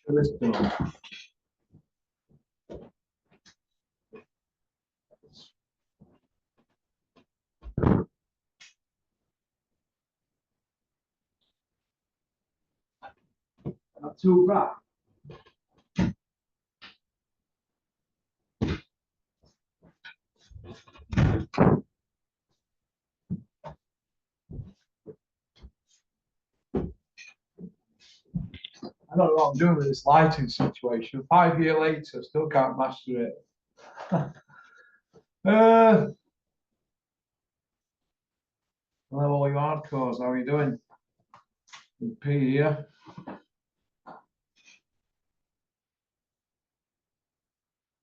This done. Not too bad. I don't know what I'm doing with this lighting situation. 5 years later, still can't master it. Hello, all you hardcores. How are you doing? P here.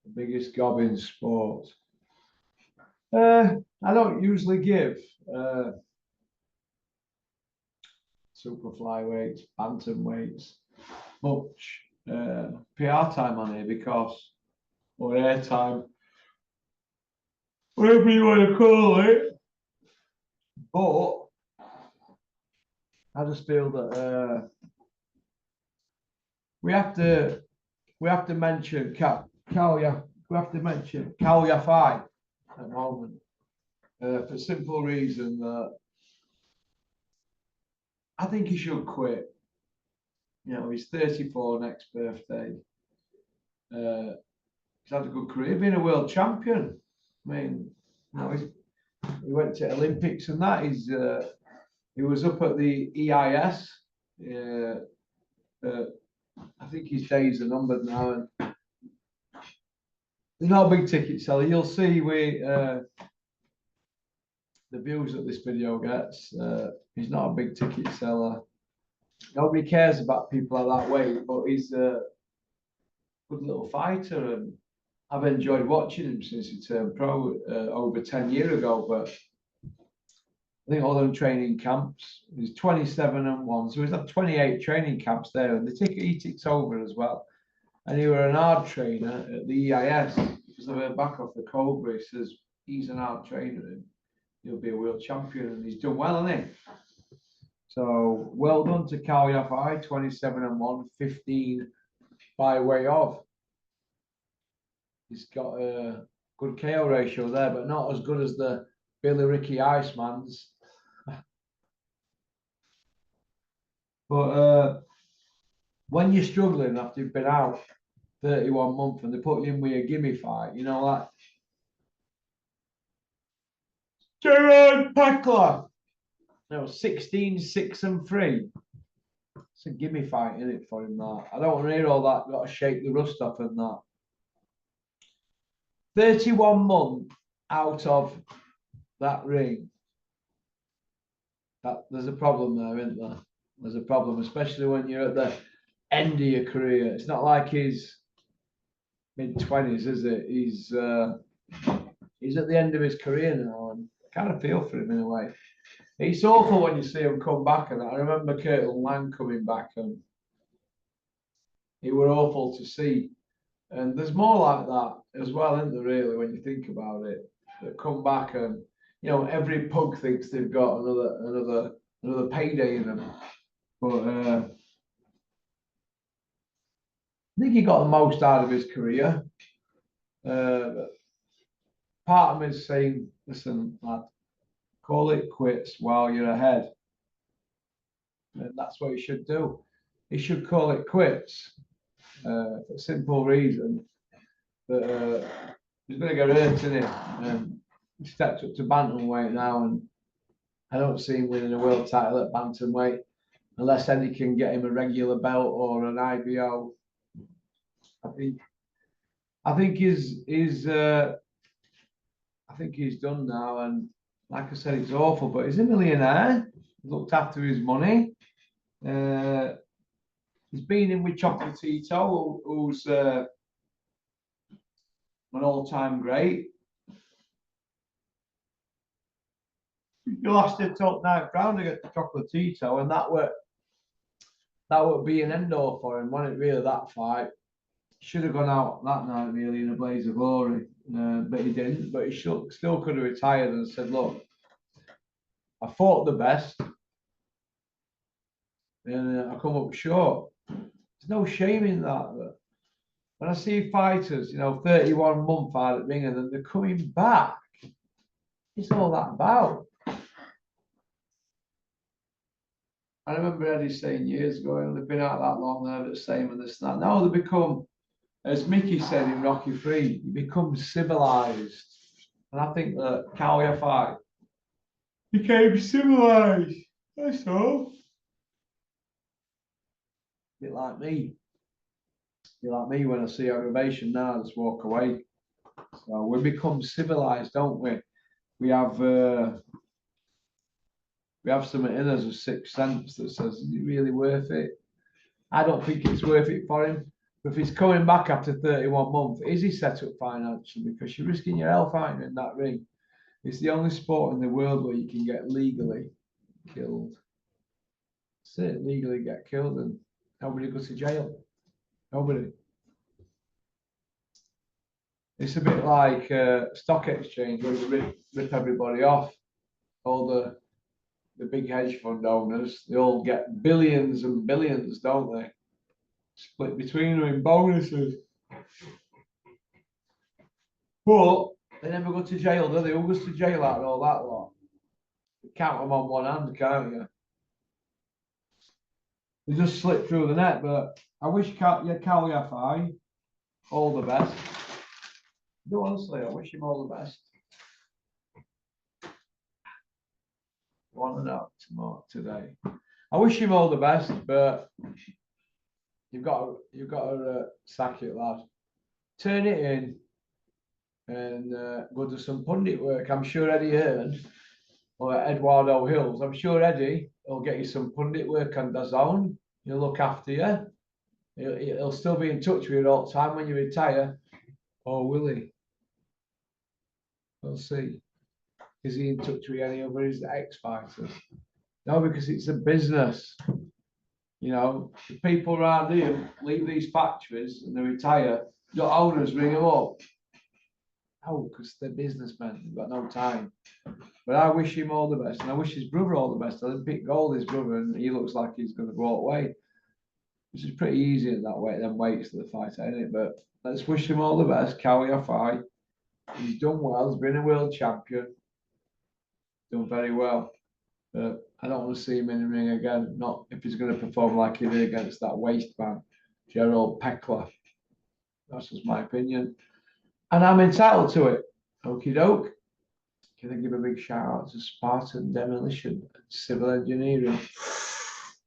The biggest gob in sport. I don't usually give super flyweights, bantamweights much PR time on here because, or airtime, whatever you want to call it. But I just feel that we have to mention Cal Yafai at the moment for the simple reason that I think he should quit. You know, he's 34 next birthday. He's had a good career, being a world champion. I mean, you know, he went to Olympics and that. He was up at the EIS. I think his days are numbered now, and he's not a big ticket seller. You'll see the views that this video gets. He's not a big ticket seller. Nobody cares about people at that weight, but he's a good little fighter, and I've enjoyed watching him since he turned pro over 10 years ago. But I think all them training camps, he's 27-1, so he's had 28 training camps there, and he ticks over as well. And he were an hard trainer at the EIS because I heard back off the Cobra. He says he's an hard trainer and he'll be a world champion, and he's done well, hasn't he? So well done to Cal Yafai, 27-1, 15 by way of. He's got a good KO ratio there, but not as good as the Billy Ricky Iceman's. But when you're struggling after you've been out 31 months and they put you in with a gimme fight, you know, like Gerard Packler, you know, 16-6-3. It's a gimme fight, isn't it, for him? That I don't want to hear all that. Got to shake the rust off and that. 31 months out of that ring. There's a problem there, isn't there? There's a problem, especially when you're at the end of your career. It's not like he's mid-20s, is it? He's at the end of his career now, and I kind of feel for him in a way. It's awful when you see him come back, and I remember Curtin Lang coming back, and it were awful to see. And there's more like that as well, isn't there, really, when you think about it, that come back and, you know, every pug thinks they've got another payday in them. But I think he got the most out of his career. Part of me is saying, listen, lad, call it quits while you're ahead. And that's what he should do. He should call it quits for a simple reason that he's going to get hurt, isn't it? He stepped up to bantamweight now, and I don't see him winning a world title at bantamweight unless Eddie can get him a regular belt or an IBO. I think he's done now, and like I said, it's awful, but he's a millionaire. He's looked after his money. He's been in with Chocolatito, who's an all-time great. He lasted till 9th round against Chocolatito, and that would be an end-all for him, wasn't it, really, that fight? Should have gone out that night, really, in a blaze of glory, but he didn't. But he still could have retired and said, look, I fought the best, and I come up short. There's no shame in that. But when I see fighters, 31 month out at ring and then they're coming back, it's all that about. I remember Eddie saying years ago, they've been out that long, they're the same and this and that. Now they become, as Mickey said in Rocky 3, you become civilized. And I think that Yafai became civilized. That's all. A bit like me. Be like me when I see aggravation now, I just walk away. So we become civilized, don't we? We have something in us, a sixth sense that says, is it really worth it? I don't think it's worth it for him. But if he's coming back after 31 months, is he set up financially? Because you're risking your health fighting in that ring. It's the only sport in the world where you can get legally killed. That's it, legally get killed and nobody goes to jail. Nobody. It's a bit like stock exchange where you rip everybody off. All the big hedge fund owners, they all get billions and billions, don't they? Split between them in bonuses. But they never go to jail, do they? Who goes to jail out of all that lot? You count them on one hand, can't you? They just slip through the net, but I wish Cal Yafai all the best. No, honestly, I wish him all the best. One and out tomorrow today. I wish him all the best, but you've got to sack it, lad. Turn it in and go do some pundit work. I'm sure Eddie Hearn or Eduardo Hills. I'm sure Eddie will get you some pundit work on DAZN. He'll look after you. He'll still be in touch with you all the time when you retire. Or will he? We'll see. Is he in touch with any of his ex-fighters? No, because it's a business. The people around here leave these factories and they retire. The owners ring them up. Oh, because they're businessmen. They've got no time. But I wish him all the best. And I wish his brother all the best. I didn't pick gold, his brother, and he looks like he's going to go away. Which is pretty easy in that way, then waits to the fight, ain't it? But let's wish him all the best. Yafai. He's done well. He's been a world champion. Done very well. But I don't want to see him in the ring again. Not if he's going to perform like he did against that waste man, Gerald Peckler. That's just my opinion. And I'm entitled to it. Okie doke. Can I give a big shout out to Spartan Demolition and Civil Engineering?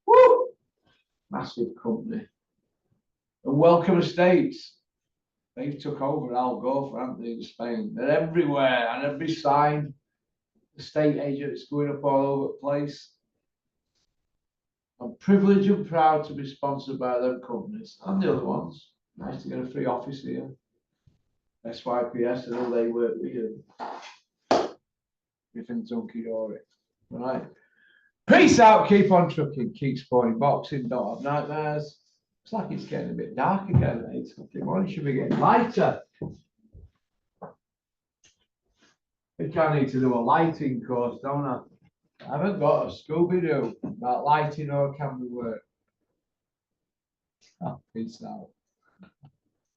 Woo! Massive company. And Welcome Estates. They've took over Al Gore, haven't they, in Spain? They're everywhere, and every sign, estate agents going up all over the place. I'm privileged and proud to be sponsored by them companies and the other ones. Nice to get a free office here. SYPS, and all they work with you. Everything's hunky dory. Right. Peace out. Keep on trucking. Keep sporting boxing. Don't have nightmares. It's like it's getting a bit dark again. 8 o'clock morning. Should be getting lighter. I think I need to do a lighting course, don't I? I haven't got a Scooby-Doo about lighting or camera work. Oh, peace out.